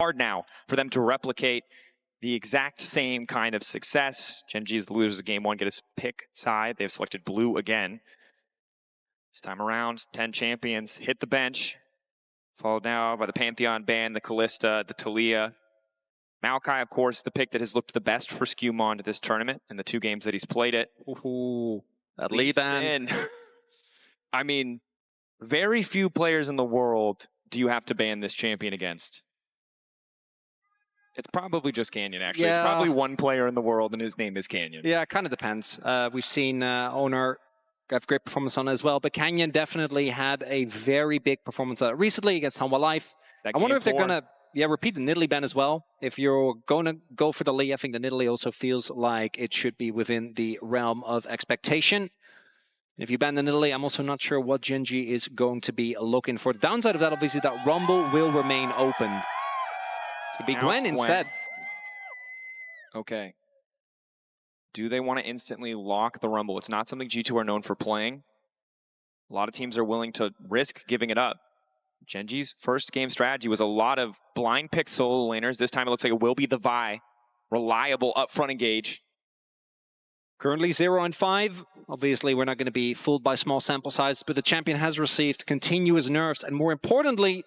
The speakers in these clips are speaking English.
hard now for them to replicate the exact same kind of success. Gen.G is the losers of game one, get his pick side. They've selected blue again. This time around, 10 champions hit the bench. Followed now by the Pantheon ban, the Kalista, the Talia. Maokai, of course, the pick that has looked the best for Skewmon this tournament in the 2 games that he's played it. Ooh, that lead ban. I mean, very few players in the world do you have to ban this champion against. It's probably just Canyon, actually. Yeah. It's probably one player in the world, and his name is Canyon. Yeah, it kind of depends. We've seen Owner have great performance on it as well, but Canyon definitely had a very big performance recently against Hanwha Life. I wonder if they're going to repeat the Nidalee ban as well. If you're going to go for the Lee, I think the Nidalee also feels like it should be within the realm of expectation. If you ban the Nidalee, I'm also not sure what Gen.G is going to be looking for. The downside of that, obviously, that Rumble will remain open. It's going to be Gwen instead. Okay. Do they want to instantly lock the Rumble? It's not something G2 are known for playing. A lot of teams are willing to risk giving it up. Gen.G's first game strategy was a lot of blind pick solo laners. This time it looks like it will be the Vi. Reliable upfront engage. Currently 0-5. Obviously, we're not going to be fooled by small sample sizes, but the champion has received continuous nerfs. And more importantly,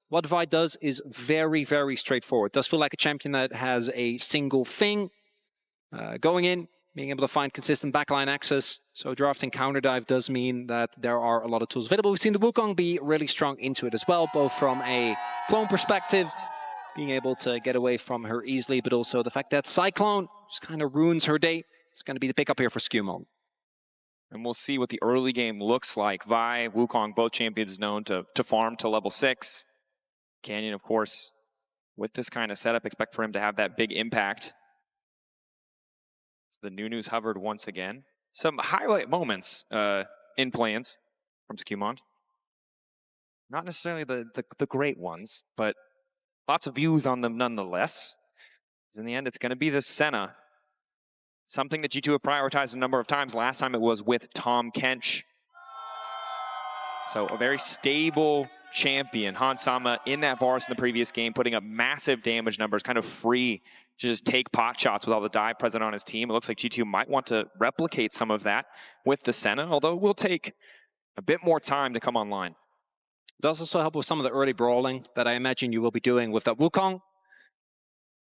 what Vi does is very, very straightforward. It does feel like a champion that has a single thing. Going in, being able to find consistent backline access. So drafting counter dive does mean that there are a lot of tools available. We've seen the Wukong be really strong into it as well, both from a clone perspective, being able to get away from her easily, but also the fact that Cyclone just kind of ruins her day. It's going to be the pickup here for Skewmon. And we'll see what the early game looks like. Vi, Wukong, both champions known to farm to level 6. Canyon, of course, with this kind of setup, expect for him to have that big impact. The Nunu's hovered once again. Some highlight moments in plans from Skewmon. Not necessarily the great ones, but lots of views on them nonetheless. In the end, it's going to be the Senna. Something that G2 have prioritized a number of times. Last time it was with Tahm Kench. So a very stable champion. Hans Sama in that Varus in the previous game, putting up massive damage numbers, kind of free to just take pot shots with all the dive present on his team. It looks like G2 might want to replicate some of that with the Senna, although it will take a bit more time to come online. It does also help with some of the early brawling that I imagine you will be doing with that Wukong.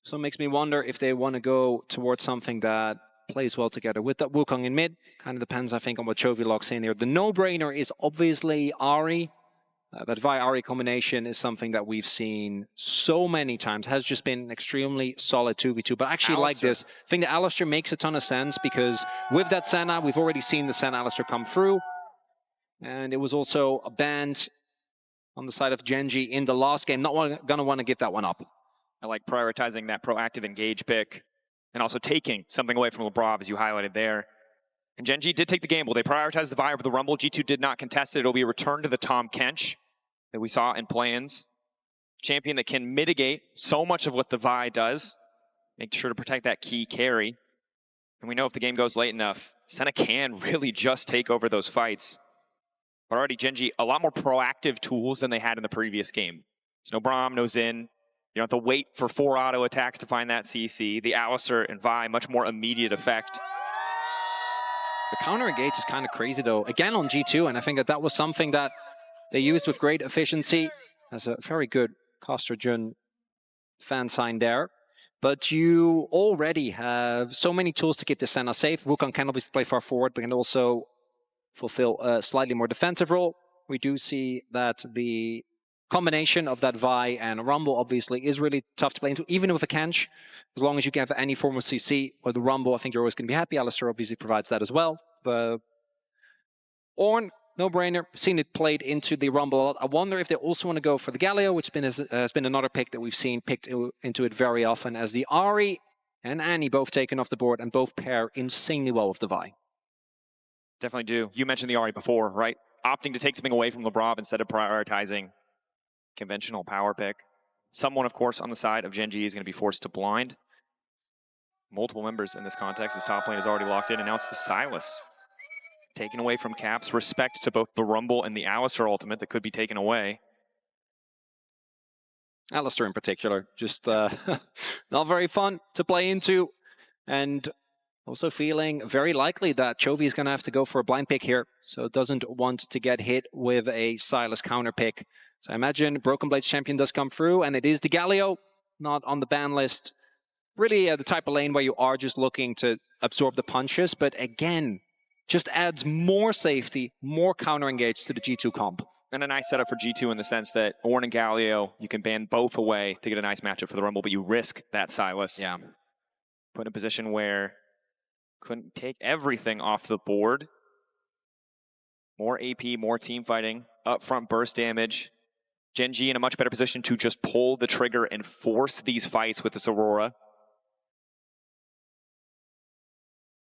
So it makes me wonder if they want to go towards something that plays well together with that Wukong in mid. Kind of depends, I think, on what Chovy locks in here. The no-brainer is obviously Ahri. That Vi-Ahri combination is something that we've seen so many times. Has just been an extremely solid 2v2. But I actually like this. I think that Alistar makes a ton of sense because with that Senna, we've already seen the Senna Alistar come through. And it was also banned on the side of Gen.G in the last game. Not going to want to give that one up. I like prioritizing that proactive engage pick and also taking something away from LeBron, as you highlighted there. And Gen.G did take the gamble. They prioritized the Vi over the Rumble. G2 did not contest it. It'll be a return to the Tahm Kench that we saw in plans. Champion that can mitigate so much of what the Vi does. Make sure to protect that key carry. And we know if the game goes late enough, Senna can really just take over those fights. But already Gen.G, a lot more proactive tools than they had in the previous game. There's no Braum, no Xin. You don't have to wait for 4 auto attacks to find that CC. The Alistar and Vi, much more immediate effect. The counter engage is kind of crazy though. Again on G2, and I think that was something that they used with great efficiency. As a very good Caster Jun fan sign there. But you already have so many tools to keep the Senna safe. Wukong can obviously play far forward, but can also fulfill a slightly more defensive role. We do see that the combination of that Vi and Rumble obviously is really tough to play into, even with a Kench. As long as you can have any form of CC or the Rumble, I think you're always going to be happy. Alistar obviously provides that as well. But Ornn, no-brainer. Seen it played into the Rumble a lot. I wonder if they also want to go for the Galio, which has been another pick that we've seen picked into it very often, as the Ahri and Annie both taken off the board and both pair insanely well with the Vi. Definitely do. You mentioned the Ahri before, right? Opting to take something away from LeBron instead of prioritizing conventional power pick. Someone, of course, on the side of Gen.G is going to be forced to blind. Multiple members in this context. His top lane is already locked in, and now it's the Sylas. Taken away from Caps. Respect to both the Rumble and the Alistar ultimate that could be taken away. Alistair in particular, just not very fun to play into. And also feeling very likely that Chovy is going to have to go for a blind pick here. So doesn't want to get hit with a Sylas counter pick. So I imagine Broken Blades champion does come through, and it is the Galio, not on the ban list. Really the type of lane where you are just looking to absorb the punches, but again, just adds more safety, more counter engage to the G2 comp. And a nice setup for G2 in the sense that Ornn and Galio, you can ban both away to get a nice matchup for the Rumble, but you risk that Sylas. Yeah. Put in a position where couldn't take everything off the board. More AP, more team fighting, upfront burst damage. Gen.G in a much better position to just pull the trigger and force these fights with this Aurora.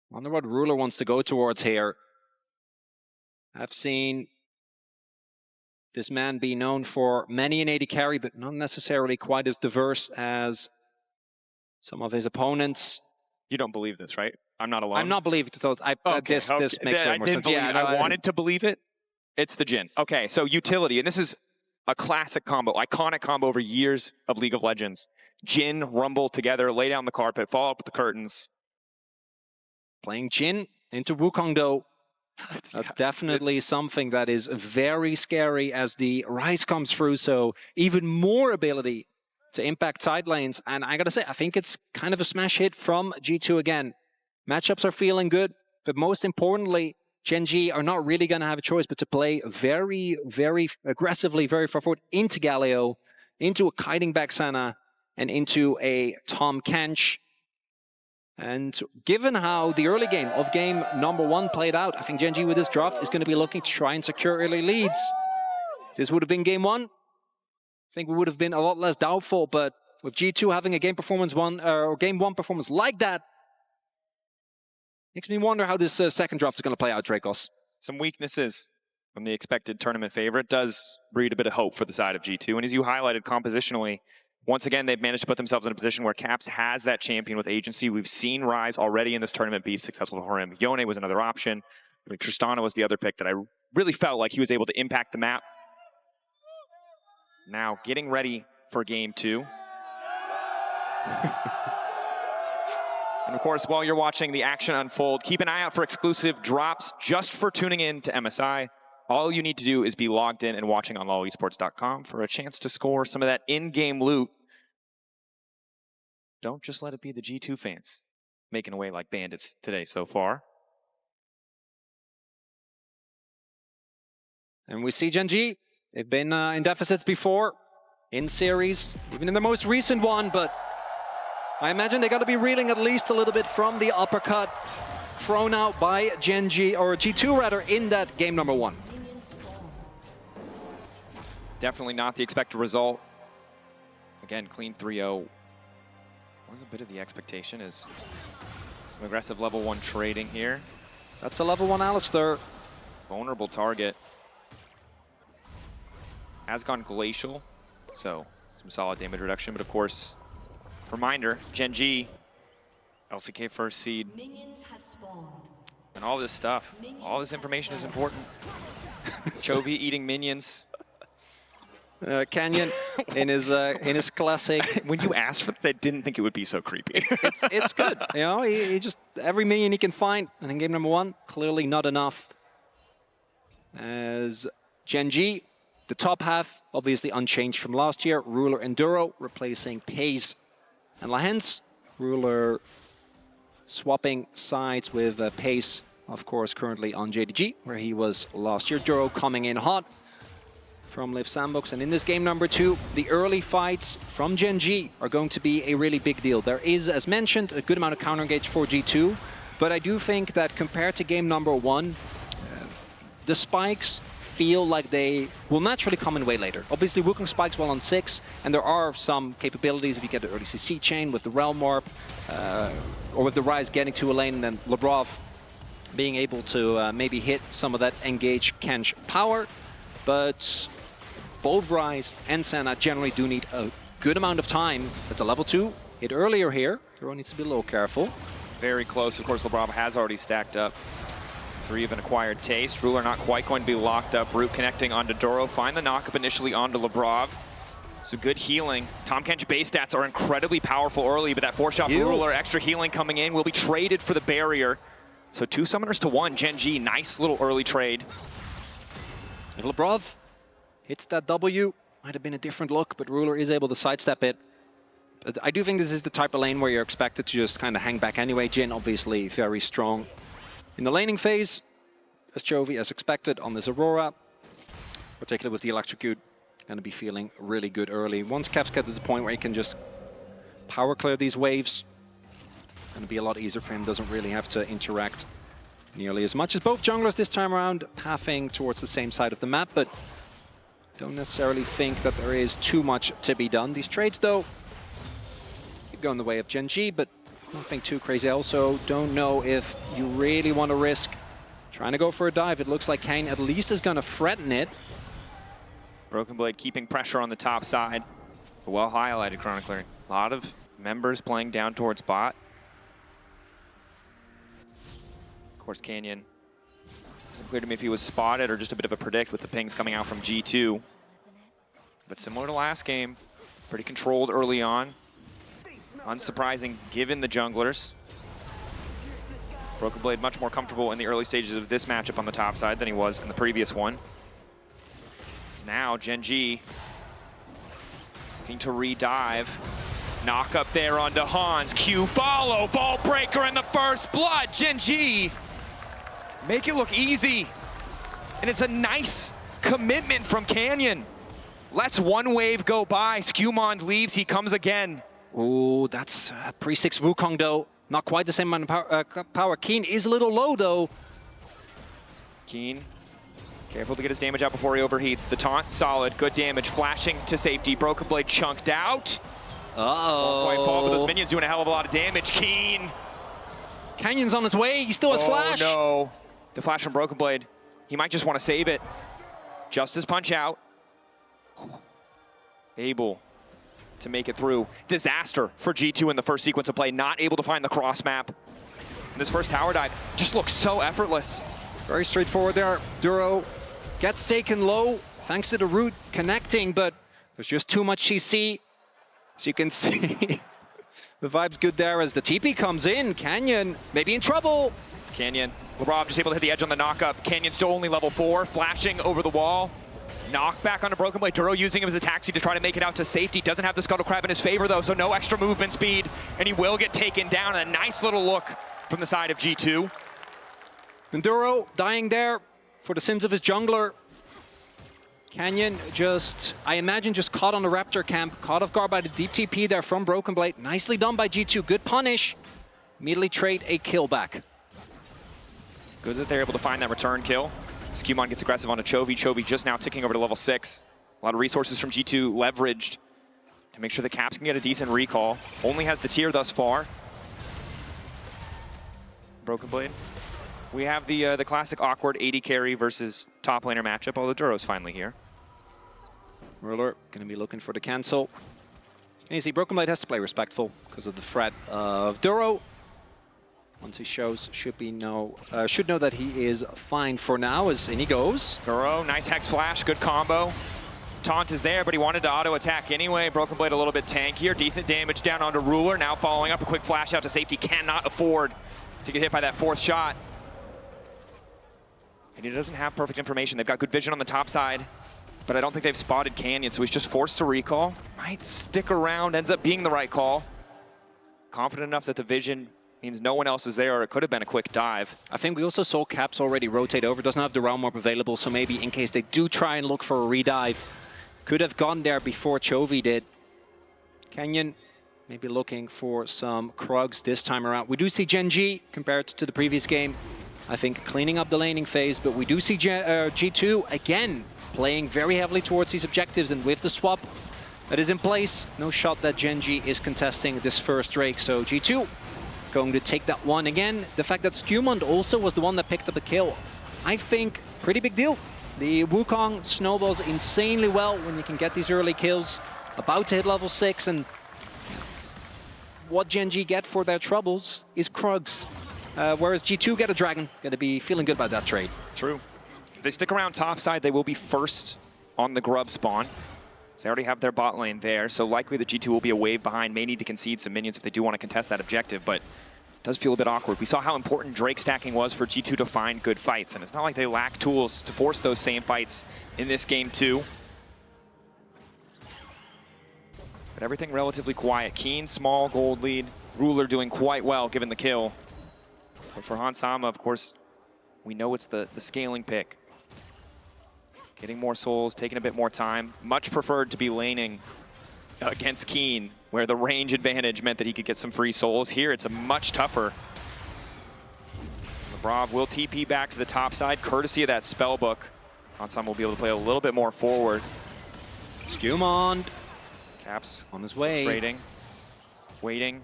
I wonder what Ruler wants to go towards here. I've seen this man be known for many an AD carry, but not necessarily quite as diverse as some of his opponents. You don't believe this, right? I'm not alone. I'm not believing it. This makes way more sense. I wanted to believe it. It's the Jhin. Okay, so utility, and this is a classic combo, iconic combo over years of League of Legends. Jhin, Rumble together, lay down the carpet, fall up with the curtains. Playing Jhin into Wukong though. That's definitely something that is very scary as the Rise comes through, so even more ability to impact side lanes. And I gotta say, I think it's kind of a smash hit from G2 again. Matchups are feeling good, but most importantly, Gen.G are not really gonna have a choice but to play very, very aggressively, very far forward into Galio, into a kiting back Senna, and into a Tom Kench. And given how the early game of game number 1 played out, I think Gen.G with this draft is going to be looking to try and secure early leads. This would have been game 1. I think we would have been a lot less doubtful, but with G2 having a game one performance like that, makes me wonder how this second draft is going to play out, Dracos. Some weaknesses from the expected tournament favorite does breed a bit of hope for the side of G2. And as you highlighted compositionally, once again, they've managed to put themselves in a position where Caps has that champion with agency. We've seen Rise already in this tournament be successful for him. Yone was another option. Tristana was the other pick that I really felt like he was able to impact the map. Now, getting ready for game 2. And of course, while you're watching the action unfold, keep an eye out for exclusive drops just for tuning in to MSI. All you need to do is be logged in and watching on Loleventvods.com for a chance to score some of that in-game loot. Don't just let it be the G2 fans making away like bandits today so far. And we see Gen.G. They've been in deficits before, in series, even in the most recent one, but I imagine they got to be reeling at least a little bit from the uppercut thrown out by Gen.G, or G2 rather, in that game number 1. Definitely not the expected result. Again, clean 3-0. Was a bit of the expectation is some aggressive level 1 trading here. That's a level 1 Alistair. Vulnerable target. Has gone glacial, so some solid damage reduction, but of course, reminder, Gen.G, LCK first seed. And all this stuff, all this information is important. Chovy eating minions. Canyon in his classic. When you asked for that, I didn't think it would be so creepy. It's good. You know, he just every minion he can find. And in game number 1, clearly not enough. As Gen.G, the top half obviously unchanged from last year. Ruler Enduro replacing Pace and Lahens. Ruler swapping sides with Pace, of course, currently on JDG, where he was last year. Duro coming in hot from Liv Sandbox. And in this game number 2, the early fights from Gen.G are going to be a really big deal. There is, as mentioned, a good amount of counter engage for G2, but I do think that compared to game number 1, the spikes feel like they will naturally come in way later. Obviously, Wukong spikes well on 6, and there are some capabilities if you get the early CC chain with the Realm Warp, or with the Rise getting to a lane, and then Labrov being able to maybe hit some of that engage Kench power. But both Rise and Senna generally do need a good amount of time. That's a level 2 hit earlier here. Hero needs to be a little careful. Very close. Of course, Labrov has already stacked up 3 of an acquired taste. Ruler not quite going to be locked up. Root connecting onto Doro. Find the knock-up initially onto Labrov. So good healing. Tahm Kench base stats are incredibly powerful early, but that 4-shot for Ruler, extra healing coming in, will be traded for the barrier. So 2 summoners to 1, Gen.G, nice little early trade. Little Brov hits that W. Might have been a different look, but Ruler is able to sidestep it. But I do think this is the type of lane where you're expected to just kind of hang back anyway. Jin, obviously, very strong in the laning phase. As Chovy, as expected, on this Aurora, particularly with the Electrocute, going to be feeling really good early. Once Caps get to the point where he can just power clear these waves, going to be a lot easier for him. Doesn't really have to interact nearly as much as both junglers this time around, pathing towards the same side of the map, but don't necessarily think that there is too much to be done. These trades, though, could go in the way of Gen.G, but nothing too crazy. I also don't know if you really want to risk trying to go for a dive. It looks like Kane at least is going to threaten it. Broken Blade keeping pressure on the top side. Well highlighted, Chronicler. A lot of members playing down towards bot. Of course, Canyon. Wasn't clear to me if he was spotted or just a bit of a predict with the pings coming out from G2. But similar to last game, pretty controlled early on. Unsurprising given the junglers. Broken Blade much more comfortable in the early stages of this matchup on the top side than he was in the previous one. It's now Gen.G looking to re-dive. Knock up there onto Hans. Q follow, Vault Breaker in the first blood. Gen.G make it look easy. And it's a nice commitment from Canyon. Lets one wave go by. Skewmond leaves, he comes again. Ooh, that's pre-6 Wukong, though. Not quite the same amount of power. Keen is a little low, though. Keen, careful to get his damage out before he overheats. The taunt, solid, good damage. Flashing to safety. Broken Blade chunked out. Uh-oh. Won't quite fall, but those minions doing a hell of a lot of damage. Keen. Canyon's on his way. He still has flash. Oh, no. The flash from Broken Blade. He might just want to save it. Justice punch out. Able to make it through. Disaster for G2 in the first sequence of play. Not able to find the cross map. And this first tower dive just looks so effortless. Very straightforward there. Duro gets taken low thanks to the root connecting, but there's just too much CC. So you can see the vibe's good there as the TP comes in. Canyon maybe in trouble. Canyon. LeBron just able to hit the edge on the knockup. Canyon still only level 4, flashing over the wall. Knock back onto Broken Blade. Duro using him as a taxi to try to make it out to safety. Doesn't have the Scuttle Crab in his favor, though, so no extra movement speed. And he will get taken down. A nice little look from the side of G2. And Duro dying there for the sins of his jungler. Canyon just, I imagine, just caught on the Raptor camp. Caught off guard by the deep TP there from Broken Blade. Nicely done by G2. Good punish. Immediately trade a kill back. Good that they're able to find that return kill. Skewmon gets aggressive onto Chovy. Chovy just now ticking over to level 6. A lot of resources from G2 leveraged to make sure the Caps can get a decent recall. Only has the tier thus far. Broken Blade. We have the classic awkward AD carry versus top laner matchup, although Duro's finally here. Ruler going to be looking for the cancel. And you see, Broken Blade has to play respectful because of the threat of Duro. Once he shows, should know that he is fine for now, as in he goes. Duro, nice Hex Flash, good combo. Taunt is there, but he wanted to auto-attack anyway. Broken Blade a little bit tankier. Decent damage down onto Ruler. Now following up a quick flash out to safety. Cannot afford to get hit by that 4th shot. And he doesn't have perfect information. They've got good vision on the top side, but I don't think they've spotted Canyon, so he's just forced to recall. Might stick around, ends up being the right call. Confident enough that the vision means no one else is there, or it could have been a quick dive. I think we also saw Caps already rotate over. Doesn't have the realm orb available, so maybe in case they do try and look for a redive, could have gone there before Chovy did. Canyon maybe looking for some Krugs this time around. We do see Gen.G compared to the previous game, I think, cleaning up the laning phase, but we do see G2 again playing very heavily towards these objectives, and with the swap that is in place, no shot that Gen.G is contesting this first Drake, so G2 going to take that one again. The fact that Skewmond also was the one that picked up the kill, I think, pretty big deal. The Wukong snowballs insanely well when you can get these early kills. About to hit level 6, and what Gen.G get for their troubles is Krugs. Whereas G2 get a dragon. Gonna be feeling good about that trade. True. If they stick around topside, they will be first on the grub spawn. They already have their bot lane there, so likely the G2 will be a wave behind, may need to concede some minions if they do want to contest that objective, but it does feel a bit awkward. We saw how important Drake stacking was for G2 to find good fights, and it's not like they lack tools to force those same fights in this game too. But everything relatively quiet. Keen, small gold lead. Ruler doing quite well given the kill. But for Hans Sama, of course, we know it's the scaling pick. Getting more souls, taking a bit more time. Much preferred to be laning against Keen, where the range advantage meant that he could get some free souls. Here, it's a much tougher. Lebrav will TP back to the top side, courtesy of that spell book. Hans Sama will be able to play a little bit more forward. Skewmond. Caps on his way. Trading. Waiting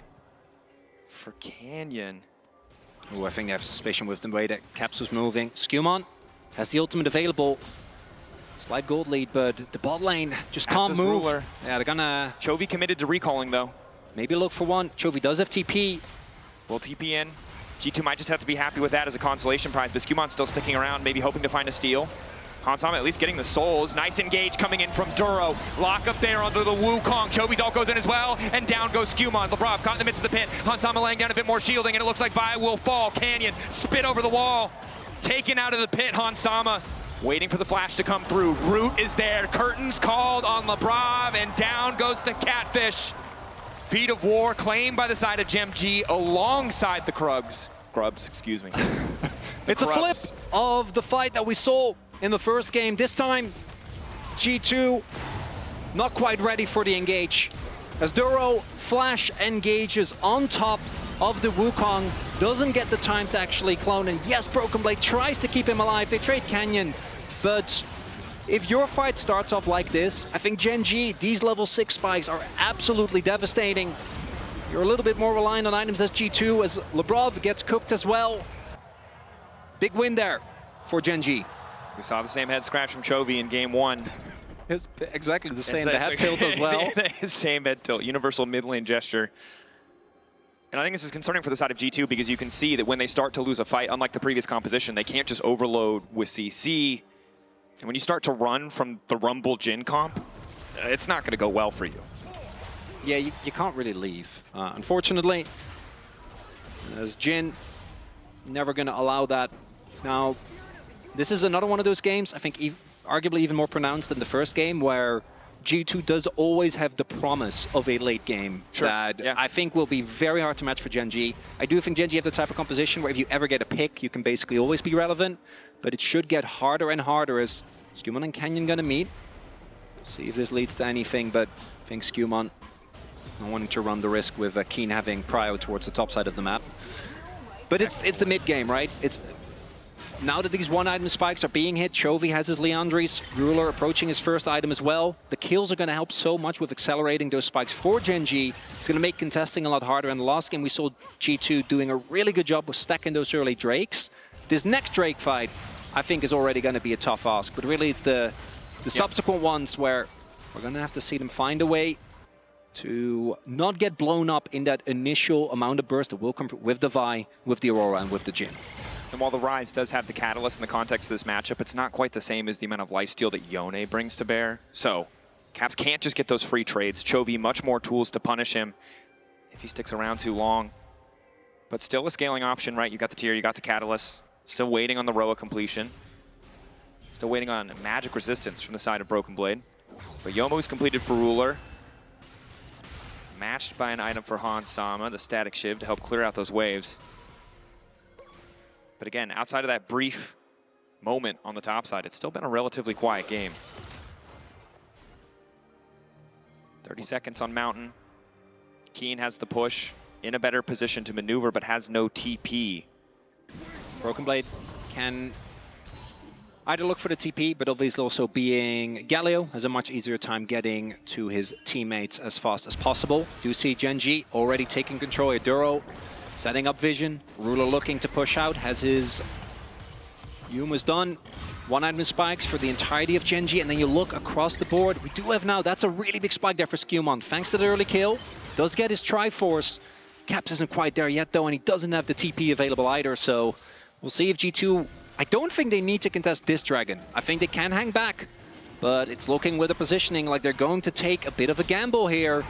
for Canyon. Oh, I think they have suspicion with the way that Caps was moving. Skewmond has the ultimate available. Slight gold lead, but the bot lane just can't move. Ruler. Yeah, they're gonna... Chovy committed to recalling, though. Maybe look for one. Chovy does have TP. Will TP in. G2 might just have to be happy with that as a consolation prize, but Skewmond's still sticking around, maybe hoping to find a steal. Hans Sama at least getting the souls. Nice engage coming in from Duro. Lock up there under the Wukong. Chovy's ult goes in as well, and down goes Skewmond. Lebrav caught in the midst of the pit. Hans Sama laying down a bit more shielding, and it looks like Vi will fall. Canyon spit over the wall. Taken out of the pit, Hans Sama. Waiting for the flash to come through. Root is there. Curtains called on Lebrav, and down goes the Catfish. Feat of War claimed by the side of Gen.G alongside the Grubs, excuse me. It's a flip of the fight that we saw in the first game. This time, G2 not quite ready for the engage. As Duro flash engages on top of the Wukong, doesn't get the time to actually clone, and yes, Broken Blade tries to keep him alive. They trade Canyon, but if your fight starts off like this, I think Gen.G, these level 6 spikes are absolutely devastating. You're a little bit more reliant on items as G2, as Lebrav gets cooked as well. Big win there for Gen.G. We saw the same head scratch from Chovy in game 1. It's exactly the same, the head tilt as well. Same head tilt, universal mid lane gesture. And I think this is concerning for the side of G2 because you can see that when they start to lose a fight, unlike the previous composition, they can't just overload with CC. And when you start to run from the Rumble Jhin comp, it's not going to go well for you. Yeah, you can't really leave. Unfortunately, as Jhin, never going to allow that. Now, this is another one of those games, I think arguably even more pronounced than the first game, where G2 does always have the promise of a late game that I think will be very hard to match for Gen.G. I do think Gen.G have the type of composition where if you ever get a pick, you can basically always be relevant, but it should get harder and harder as Skewmond and Canyon gonna meet. See if this leads to anything, but I think Skewmond not wanting to run the risk with Keen having prio towards the top side of the map. But it's the mid game, right? It's now that these one-item spikes are being hit, Chovy has his Leandries, Ruler approaching his first item as well. The kills are going to help so much with accelerating those spikes for Gen.G. It's going to make contesting a lot harder. In the last game, we saw G2 doing a really good job of stacking those early Drakes. This next Drake fight, I think, is already going to be a tough ask. But really, it's the subsequent ones where we're going to have to see them find a way to not get blown up in that initial amount of burst that will come with the Vi, with the Aurora, and with the Jhin. And while the Ryze does have the catalyst in the context of this matchup, it's not quite the same as the amount of lifesteal that Yone brings to bear. So Caps can't just get those free trades. Chovy, much more tools to punish him if he sticks around too long. But still a scaling option, right? You got the tier, you got the catalyst. Still waiting on the Roa completion. Still waiting on magic resistance from the side of Broken Blade. But Youmuu's completed for Ruler. Matched by an item for Hans Sama, the static shiv to help clear out those waves. But again, outside of that brief moment on the top side, it's still been a relatively quiet game. 30 seconds on Mountain. Keen has the push, in a better position to maneuver, but has no TP. Broken Blade can either look for the TP, but obviously also being Galio has a much easier time getting to his teammates as fast as possible. You see Gen.G already taking control of Duro. Setting up vision, Ruler looking to push out, has his Youmuu's done. One item spikes for the entirety of Gen.G, and then you look across the board. We do have now, that's a really big spike there for Skewmond. Thanks to the early kill, does get his Triforce. Caps isn't quite there yet though, and he doesn't have the TP available either, so we'll see if G2, I don't think they need to contest this Dragon. I think they can hang back, But it's looking with the positioning like they're going to take a bit of a gamble here.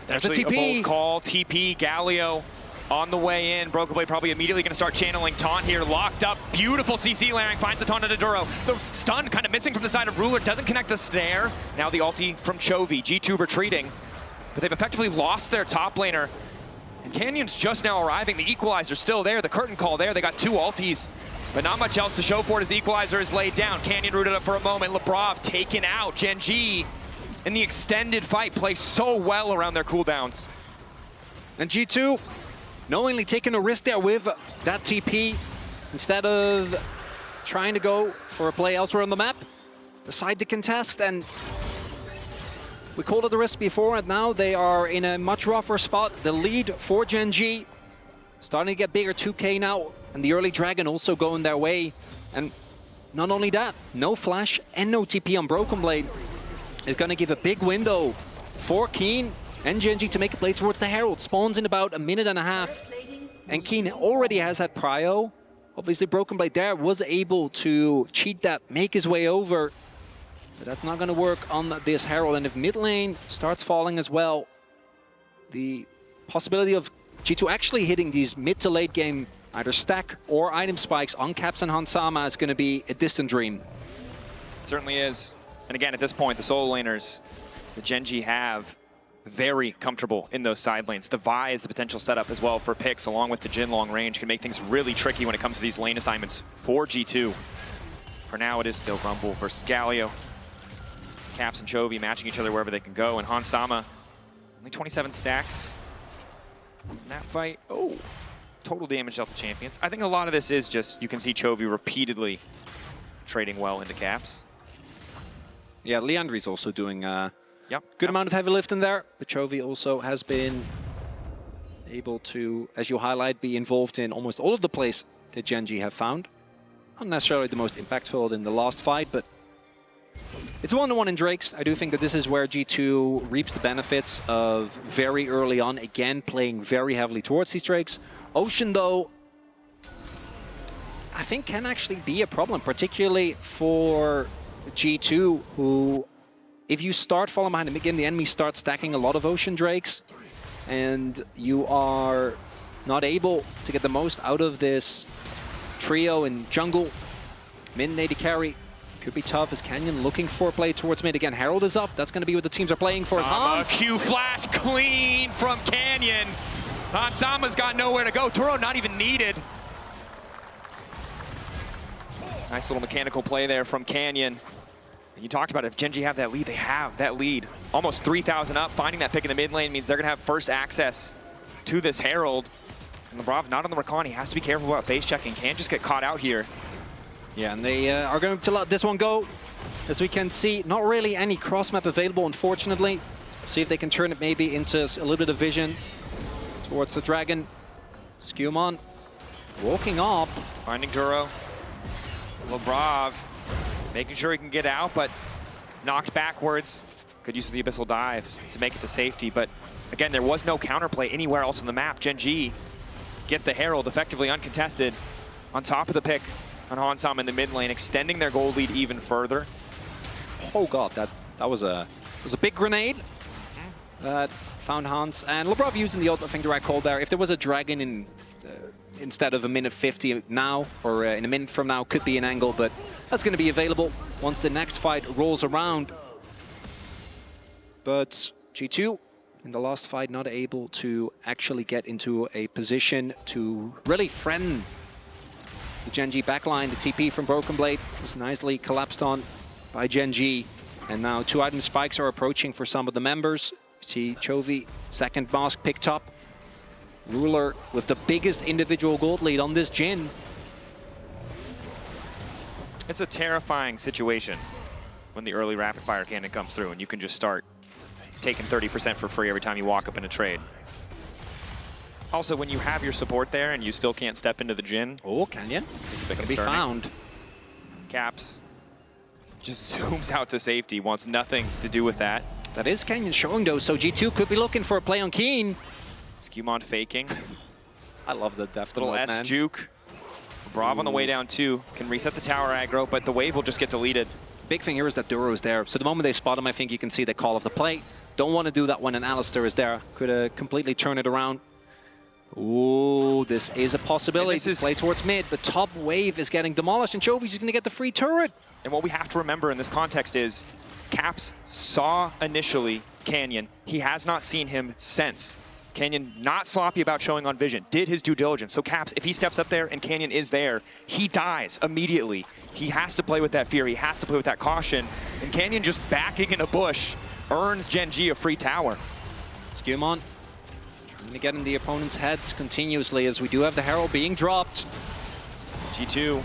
There's a Actually, TP. A bold call, TP, Galio on the way in. Broken Blade probably immediately going to start channeling Taunt here. Locked up, beautiful CC Lang, finds the Taunt to Duro. The stun kind of missing from the side of Ruler, doesn't connect the snare. Now the ulti from Chovy, G2 retreating. But they've effectively lost their top laner. And Canyon's just now arriving, the equalizer's still there, the curtain call there. They got 2 ultis, but not much else to show for it as the equalizer is laid down. Canyon rooted up for a moment, Lebrov taken out. Gen.G in the extended fight plays so well around their cooldowns. And G2 knowingly taking a risk there with that TP. Instead of trying to go for a play elsewhere on the map, decide to contest, and we called it a risk before, and now they are in a much rougher spot. The lead for Gen.G starting to get bigger, 2K now, and the early Dragon also going their way. And not only that, no flash and no TP on Broken Blade is going to give a big window for Keen and Gen.G to make a play towards the Herald. Spawns in about a minute and a half, and Keen already has that prio. Obviously, Broken Blade there was able to cheat that, make his way over. But that's not going to work on this Herald, and if mid lane starts falling as well, the possibility of G2 actually hitting these mid to late game either stack or item spikes on Caps and Hansama is going to be a distant dream. It certainly is. And again, at this point, the solo laners, the Gen.G have very comfortable in those side lanes. The Vi is the potential setup as well for picks, along with the Jin long range, can make things really tricky when it comes to these lane assignments for G2. For now, it is still Rumble versus Galio. Caps and Chovy matching each other wherever they can go, and Hansama, only 27 stacks in that fight. Oh, total damage dealt to champions. I think a lot of this is just, you can see Chovy repeatedly trading well into Caps. Yeah, Leandri's also doing Yep. good amount of heavy lifting there, but Chovy also has been able to, as you highlight, be involved in almost all of the plays that Gen.G have found. Not necessarily the most impactful in the last fight, but it's 1-1 in Drakes. I do think that this is where G2 reaps the benefits of very early on, again, playing very heavily towards these Drakes. Ocean, though, I think can actually be a problem, particularly for G2, who, if you start falling behind the mid game, the enemy starts stacking a lot of Ocean Drakes, and you are not able to get the most out of this trio in jungle. Mid and AD carry could be tough as Canyon looking for a play towards mid. Again, Herald is up. That's going to be what the teams are playing for. Q flash clean from Canyon. Hansama's got nowhere to go. Turo not even needed. Nice little mechanical play there from Canyon. You talked about it. If Gen.G have that lead, they have that lead. Almost 3,000 up. Finding that pick in the mid lane means they're going to have first access to this Herald. And Lebrov not on the recon. He has to be careful about base checking. Can't just get caught out here. Yeah, and they are going to let this one go. As we can see, not really any cross map available, unfortunately. See if they can turn it maybe into a little bit of vision towards the Dragon. Skewmon walking up. Finding Duro. Lebrov making sure he can get out, but knocked backwards. Good use of the Abyssal Dive to make it to safety. But again, there was no counterplay anywhere else on the map. Gen.G get the Herald effectively uncontested on top of the pick on Hansama in the mid lane, extending their gold lead even further. Oh god, that was a big grenade that found Hans, and Lebrov using the ult. I think the right call there. If there was a Dragon in instead of a minute 50 now, or in a minute from now, could be an angle, but that's going to be available once the next fight rolls around. But G2 in the last fight not able to actually get into a position to really friend the Gen.G backline. The TP from Broken Blade was nicely collapsed on by Gen.G. And now 2 item spikes are approaching for some of the members. See Chovy, second mask picked up. Ruler with the biggest individual gold lead on this Jin. It's a terrifying situation when the early rapid fire cannon comes through and you can just start taking 30% for free every time you walk up in a trade. Also, when you have your support there and you still can't step into the Jin. Oh, Canyon. Gonna be found. Caps just zooms out to safety, wants nothing to do with that. That is Canyon showing though, so G2 could be looking for a play on Keen. Skewmon faking. I love the deft. Little S juke. Brav on the way down too. Can reset the tower aggro, but the wave will just get deleted. Big thing here is that Duro is there. So the moment they spot him, I think you can see they call off the play. Don't want to do that when an Alistair is there. Could completely turn it around. Ooh, this is a possibility to play towards mid, but top wave is getting demolished, and Chovy's going to get the free turret. And what we have to remember in this context is Caps saw initially Canyon. He has not seen him since. Canyon not sloppy about showing on vision, did his due diligence. So Caps, if he steps up there and Canyon is there, he dies immediately. He has to play with that fear, he has to play with that caution. And Canyon just backing in a bush earns Gen.G a free tower. Skewmon trying to get in the opponent's heads continuously as we do have the Herald being dropped. G2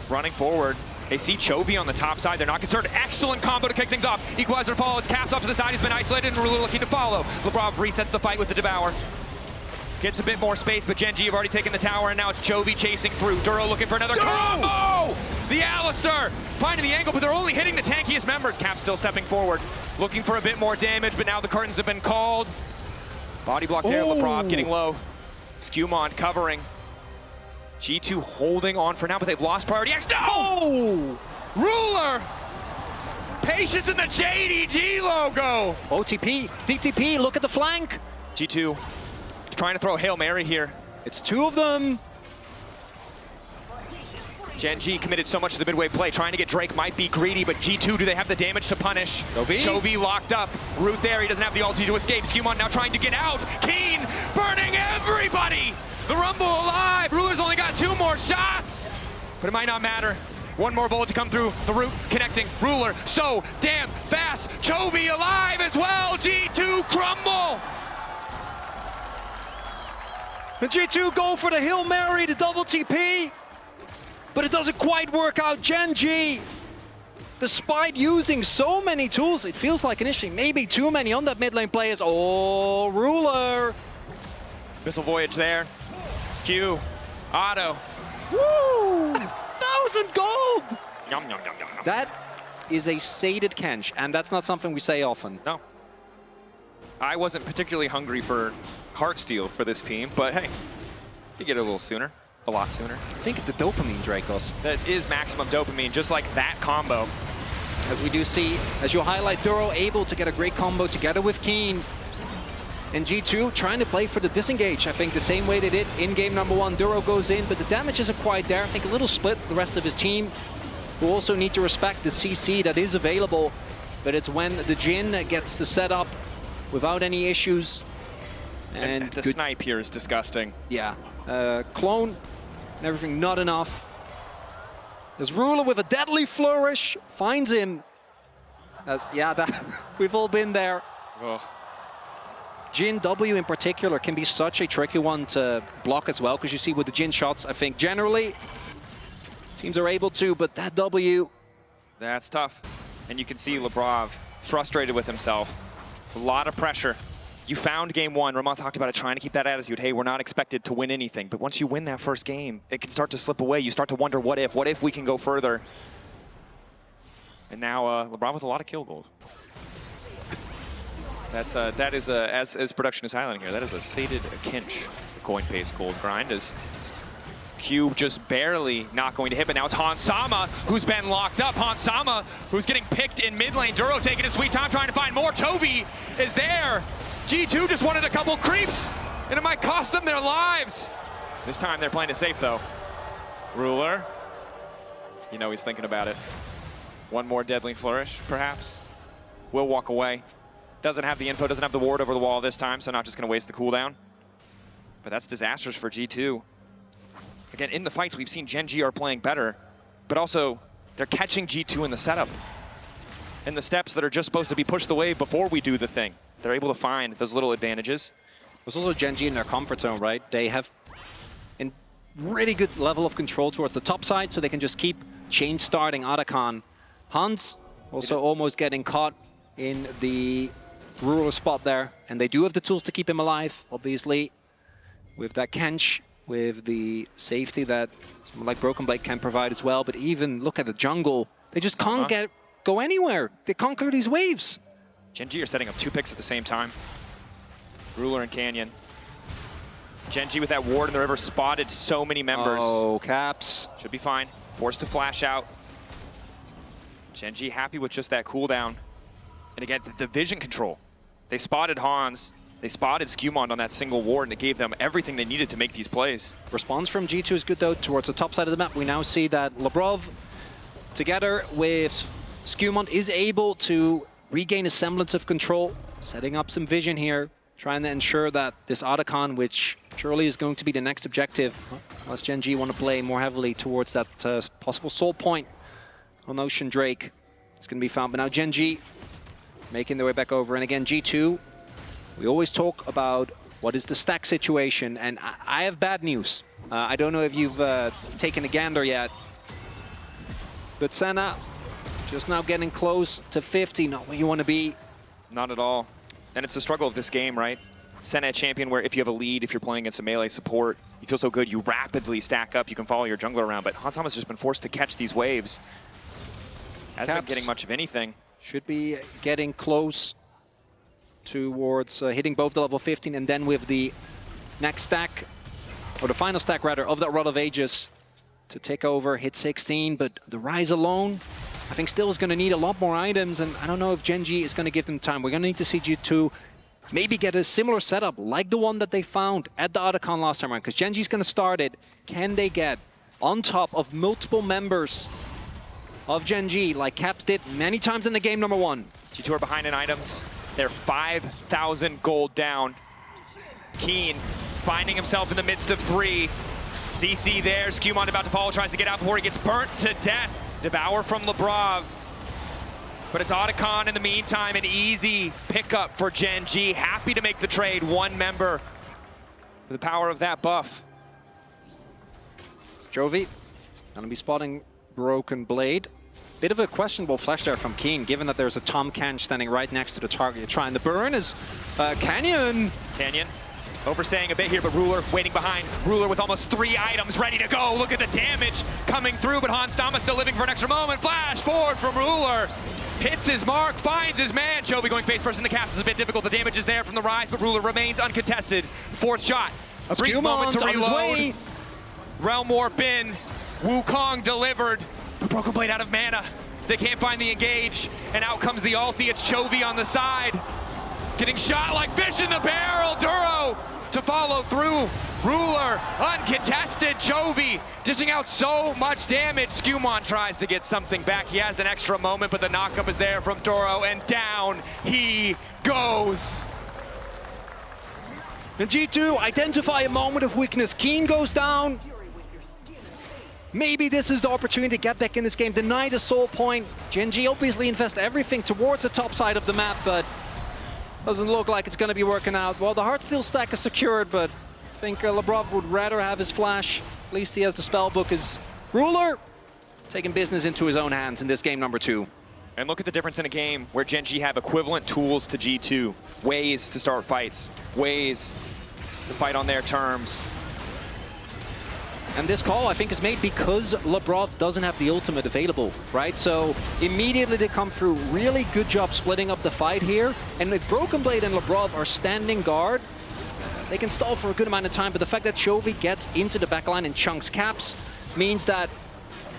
running forward. They see Chovy on the top side. They're not concerned. Excellent combo to kick things off. Equalizer follows. Caps off to the side. He's been isolated and really looking to follow. Lebrov resets the fight with the Devour. Gets a bit more space, but Gen.G have already taken the tower, and now it's Chovy chasing through. Duro looking for another combo! The Alistair finding the angle, but they're only hitting the tankiest members. Caps still stepping forward, looking for a bit more damage, but now the curtains have been called. Body block there. Lebrov getting low. Skewmon covering. G2 holding on for now, but they've lost priority. No! Ruler! Patience in the Gen.G logo! OTP, DTP, look at the flank! G2 trying to throw a Hail Mary here. It's two of them. Gen.G committed so much to the midway play. Trying to get Drake might be greedy, but G2, do they have the damage to punish? Chovy locked up. Root there, he doesn't have the ulti to escape. Skewmon now trying to get out. Keen burning everybody! The Rumble alive! Ruler's only got 2 more shots! But it might not matter. 1 more bullet to come through. The root connecting. Ruler so damn fast. Chovy alive as well. G2 crumble! The G2 go for the Hail Mary, the double TP. But it doesn't quite work out. Gen.G, despite using so many tools, it feels like initially maybe too many on that mid lane players. Oh, Ruler. Missile Voyage there. Q. Auto. Woo! 1,000 gold! Yum, yum, yum, yum, yum. That is a sated Kench, and that's not something we say often. No. I wasn't particularly hungry for Heartsteel for this team, but hey, you get it a little sooner. A lot sooner. Think of the dopamine, Dracos. That is maximum dopamine, just like that combo. As we do see, as you highlight, Duro able to get a great combo together with Keen. And G2 trying to play for the disengage, I think the same way they did in game number 1. Duro goes in, but the damage isn't quite there. I think a little split, the rest of his team who also need to respect the CC that is available. But it's when the Jin gets the setup without any issues. And the snipe here is disgusting. Yeah, clone and everything not enough. As Ruler with a deadly flourish finds him. As we've all been there. Oh. Jin W in particular can be such a tricky one to block as well, because you see with the Jin shots, I think generally teams are able to, but that W. That's tough. And you can see Lebrov frustrated with himself. A lot of pressure. You found game 1. Ramon talked about it, trying to keep that attitude. Hey, we're not expected to win anything. But once you win that first game, it can start to slip away. You start to wonder, what if we can go further? And now Lebrov with a lot of kill gold. That is as production is highlighting here, that is a sated Kinch coin paste gold grind, as Q just barely not going to hit, but now it's Hansama who's been locked up. Hansama who's getting picked in mid lane. Duro taking his sweet time trying to find more. Chovy is there. G2 just wanted a couple creeps, and it might cost them their lives. This time they're playing it safe though. Ruler, you know he's thinking about it. 1 more deadly flourish, perhaps. Will walk away. Doesn't have the info, doesn't have the ward over the wall this time, so not just going to waste the cooldown. But that's disastrous for G2. Again, in the fights, we've seen Gen.G are playing better, but also they're catching G2 in the setup. In the steps that are just supposed to be pushed away before we do the thing. They're able to find those little advantages. There's also Gen.G in their comfort zone, right? They have a really good level of control towards the top side, so they can just keep chain starting Arakan. Hans also almost getting caught in the Ruler spot there, and they do have the tools to keep him alive, obviously, with that Kench, with the safety that someone like Broken Blade can provide as well. But even look at the jungle, they just can't go anywhere. They can't clear these waves. Gen.G are setting up 2 picks at the same time. Ruler and Canyon. Gen.G with that ward in the river spotted so many members. Oh, Caps. Should be fine. Forced to flash out. Gen.G happy with just that cooldown. And again, the vision control. They spotted Hans, they spotted Skewmond on that single ward, and it gave them everything they needed to make these plays. Response from G2 is good though towards the top side of the map. We now see that Lebrov, together with Skewmond, is able to regain a semblance of control, setting up some vision here, trying to ensure that this Otacon, which surely is going to be the next objective, unless Gen.G want to play more heavily towards that possible soul point on Ocean Drake, it's going to be found. But now Gen.G making their way back over. And again, G2, we always talk about what is the stack situation, and I have bad news. I don't know if you've taken a gander yet, but Senna just now getting close to 50, not where you want to be. Not at all. And it's the struggle of this game, right? Senna, a champion where if you have a lead, if you're playing against a melee support, you feel so good, you rapidly stack up, you can follow your jungler around, but Hans has just been forced to catch these waves. Hasn't been getting much of anything. Should be getting close towards hitting both the level 15, and then with the next stack, or the final stack rather, of that Rod of Ages to take over, hit 16, but the Rise alone, I think still is going to need a lot more items, and I don't know if Gen.G is going to give them time. We're going to need to see G2 maybe get a similar setup like the one that they found at the Otacon last time around, because Gen.G is going to start it. Can they get on top of multiple members of Gen.G, like Caps did many times in the game number 1. G2 are behind in items. They're 5,000 gold down. Keen finding himself in the midst of 3. CC there, Skewmond about to follow, tries to get out before he gets burnt to death. Devour from Lebrov. But it's Otacon in the meantime, an easy pickup for Gen.G. Happy to make the trade, 1 member. The power of that buff. Jovi gonna be spotting Broken Blade. Bit of a questionable flash there from Keen, given that there's a Tom Can standing right next to the target. Trying the burn is Canyon. Canyon overstaying a bit here, but Ruler waiting behind. Ruler with almost 3 items ready to go. Look at the damage coming through, but Hans still living for an extra moment. Flash forward from Ruler. Hits his mark, finds his man. Chovy going face first in the caps is a bit difficult. The damage is there from the Rise, but Ruler remains uncontested. 4th shot. A brief moment to reload. Realm Warp in. Wukong delivered. But Broken Blade out of mana. They can't find the engage. And out comes the ulti. It's Chovy on the side. Getting shot like fish in the barrel. Duro to follow through. Ruler uncontested. Chovy dishing out so much damage. Skewmond tries to get something back. He has an extra moment, but the knockup is there from Duro, and down he goes. And G2 identify a moment of weakness. Keen goes down. Maybe this is the opportunity to get back in this game. Deny the soul point. Gen.G obviously invest everything towards the top side of the map, but doesn't look like it's going to be working out. Well, the Heartsteel stack is secured, but I think Lebrov would rather have his flash. At least he has the spell book. As Ruler taking business into his own hands in this game number 2. And look at the difference in a game where Gen.G have equivalent tools to G2. Ways to start fights. Ways to fight on their terms. And this call, I think, is made because Lebrov doesn't have the ultimate available, right? So immediately they come through. Really good job splitting up the fight here. And if Broken Blade and Lebrov are standing guard, they can stall for a good amount of time. But the fact that Chovy gets into the backline and chunks caps means that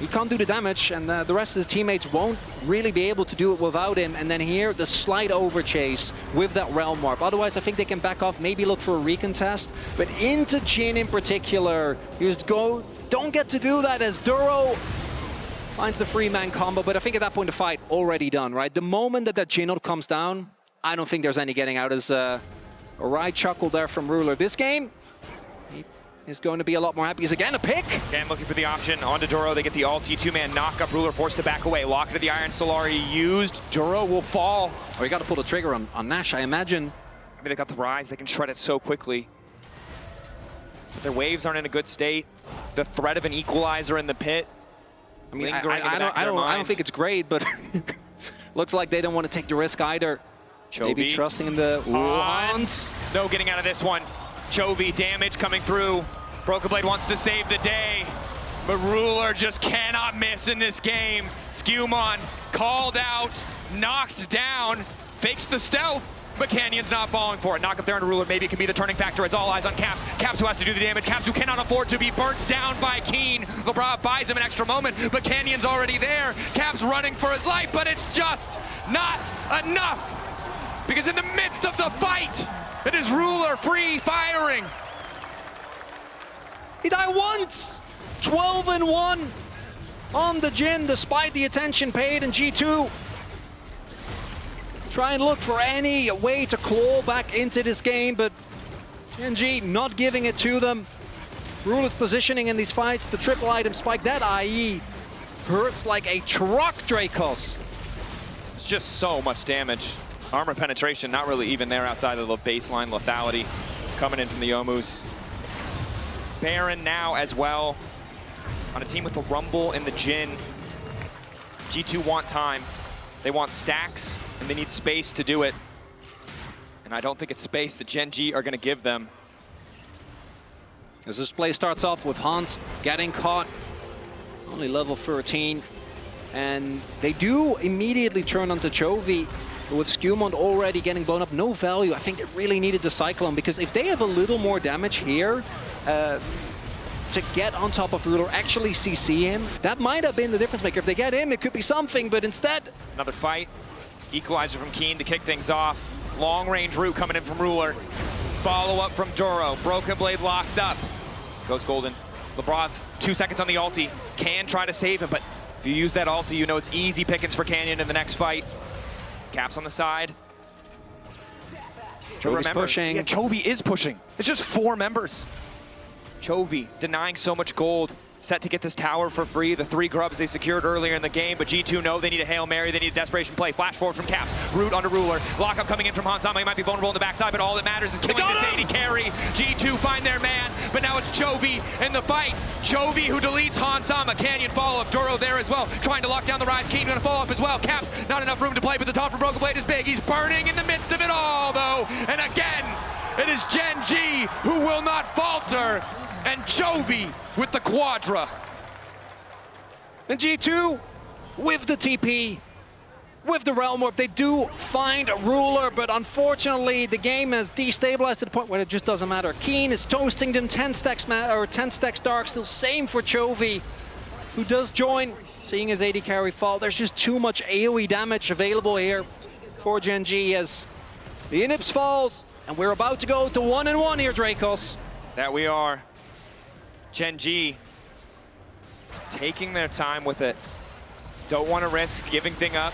he can't do the damage, and the rest of his teammates won't really be able to do it without him. And then here, the slight overchase with that Realm Warp. Otherwise, I think they can back off, maybe look for a recontest. But into Jhin in particular, you just don't get to do that as Duro finds the free man combo. But I think at that point, the fight already done, right? The moment that Jhin ult comes down, I don't think there's any getting out. As a right chuckle there from Ruler. This game is going to be a lot more happy. He's again a pick. Again, looking for the option onto Duro. They get the ulti, 2-man knockup. Ruler forced to back away. Lock into the Iron Solari used. Duro will fall. Oh, you got to pull the trigger on Nash, I imagine. I mean, they got the Rise. They can shred it so quickly. But their waves aren't in a good state. The threat of an equalizer in the pit. I mean, I don't think it's great, but looks like they don't want to take the risk either. Chovy. Maybe trusting in the Hans. No getting out of this one. Chovy, damage coming through. Broken Blade wants to save the day, but Ruler just cannot miss in this game. Skewmond called out, knocked down, fakes the stealth, but Canyon's not falling for it. Knock up there on Ruler, maybe it can be the turning factor. It's all eyes on Caps. Caps who has to do the damage. Caps who cannot afford to be burnt down by Keen. LeBron buys him an extra moment, but Canyon's already there. Caps running for his life, but it's just not enough. Because in the midst of the fight, it is Ruler free firing. He died once! 12-1 on the Jin, despite the attention paid in G2. Try and look for any way to claw back into this game, but Gen.G not giving it to them. Ruler's positioning in these fights, the triple item spike, that IE hurts like a truck, Dracos. It's just so much damage. Armor penetration not really even there outside of the baseline lethality coming in from the Yomus. Baron now as well on a team with the Rumble and the Jin. G2 want time. They want stacks, and they need space to do it. And I don't think it's space that Gen.G are going to give them. As this play starts off with Hans getting caught, only level 13. And they do immediately turn onto Chovy, but with Skewmont already getting blown up, no value. I think they really needed the Cyclone, because if they have a little more damage here, to get on top of Ruler, actually CC him, that might have been the difference maker. If they get him, it could be something, but instead... Another fight. Equalizer from Keen to kick things off. Long-range route coming in from Ruler. Follow-up from Duro. Broken Blade locked up. Goes Golden. LeBron, 2 seconds on the ulti. Can try to save him, but if you use that ulti, you know it's easy pickings for Canyon in the next fight. Caps on the side. Chovy's pushing. Yeah, Chovy is pushing. It's just 4 members. Chovy denying so much gold, set to get this tower for free. The 3 grubs they secured earlier in the game, but G2 know they need a Hail Mary, they need a desperation play. Flash forward from Caps, root onto Ruler. Lockup coming in from Hansama, he might be vulnerable in the backside, but all that matters is killing this AD carry. G2 find their man, but now it's Chovy in the fight. Chovy who deletes Hansama. Canyon follow-up, Duro there as well, trying to lock down the rise. Keen gonna follow up as well. Caps, not enough room to play, but the top from Broken Blade is big. He's burning in the midst of it all, though. And again, it is Gen.G who will not falter. And Chovy with the Quadra. And G2 with the TP, with the Realm Warp, they do find a Ruler, but unfortunately the game has destabilized to the point where it just doesn't matter. Keen is toasting them 10 stacks dark, still same for Chovy, who does join, seeing his AD carry fall. There's just too much AoE damage available here for Gen.G as the Inhibits falls, and we're about to go to 1-1 here, Dracos. That we are. Gen.G taking their time with it. Don't want to risk giving thing up.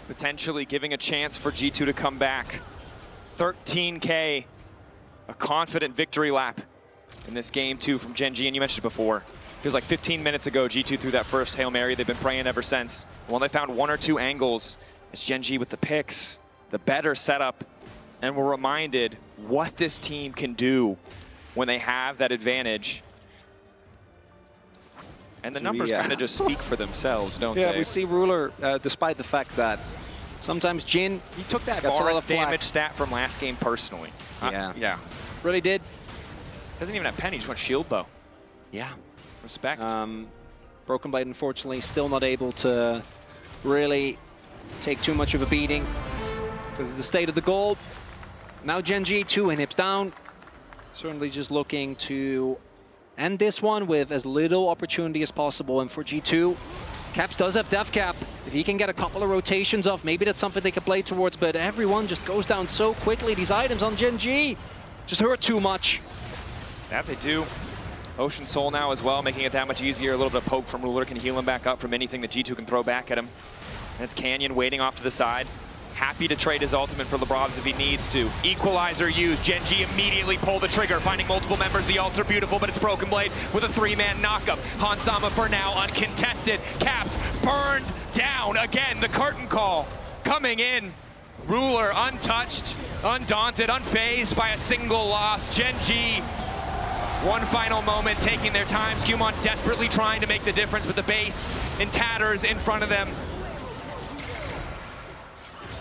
Potentially giving a chance for G2 to come back. 13K, a confident victory lap in this game too from Gen.G, and you mentioned it before. Feels like 15 minutes ago, G2 threw that first Hail Mary. They've been praying ever since. Well, they found 1 or 2 angles. It's Gen.G with the picks, the better setup, and we're reminded what this team can do when they have that advantage. And the numbers kind of just speak for themselves, don't they? Yeah, we see Ruler, despite the fact that sometimes Jin... He took that Varus damage stat from last game personally. Yeah. Really did. Doesn't even have Penny, just went shield bow. Yeah. Respect. Broken Blade, unfortunately, still not able to really take too much of a beating because of the state of the gold. Now Gen.G, 2 inhibs down. Certainly just looking to end this one with as little opportunity as possible. And for G2, Caps does have Death Cap. If he can get a couple of rotations off, maybe that's something they can play towards, but everyone just goes down so quickly. These items on Gen.G just hurt too much. That they do. Ocean Soul now as well, making it that much easier. A little bit of poke from Ruler can heal him back up from anything that G2 can throw back at him. And it's Canyon waiting off to the side. Happy to trade his ultimate for Lebrovs if he needs to. Equalizer used. Gen.G immediately pull the trigger, finding multiple members. The ults are beautiful, but it's Broken Blade with a 3-man knockup. Hansama for now uncontested. Caps burned down again. The curtain call coming in. Ruler untouched, undaunted, unfazed by a single loss. Gen.G, one final moment, taking their time. Skewmont desperately trying to make the difference with the base in tatters in front of them.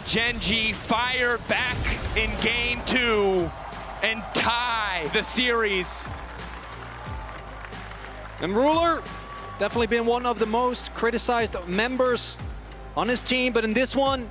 Gen.G fire back in game 2 and tie the series. And Ruler, definitely been one of the most criticized members on his team, but in this one,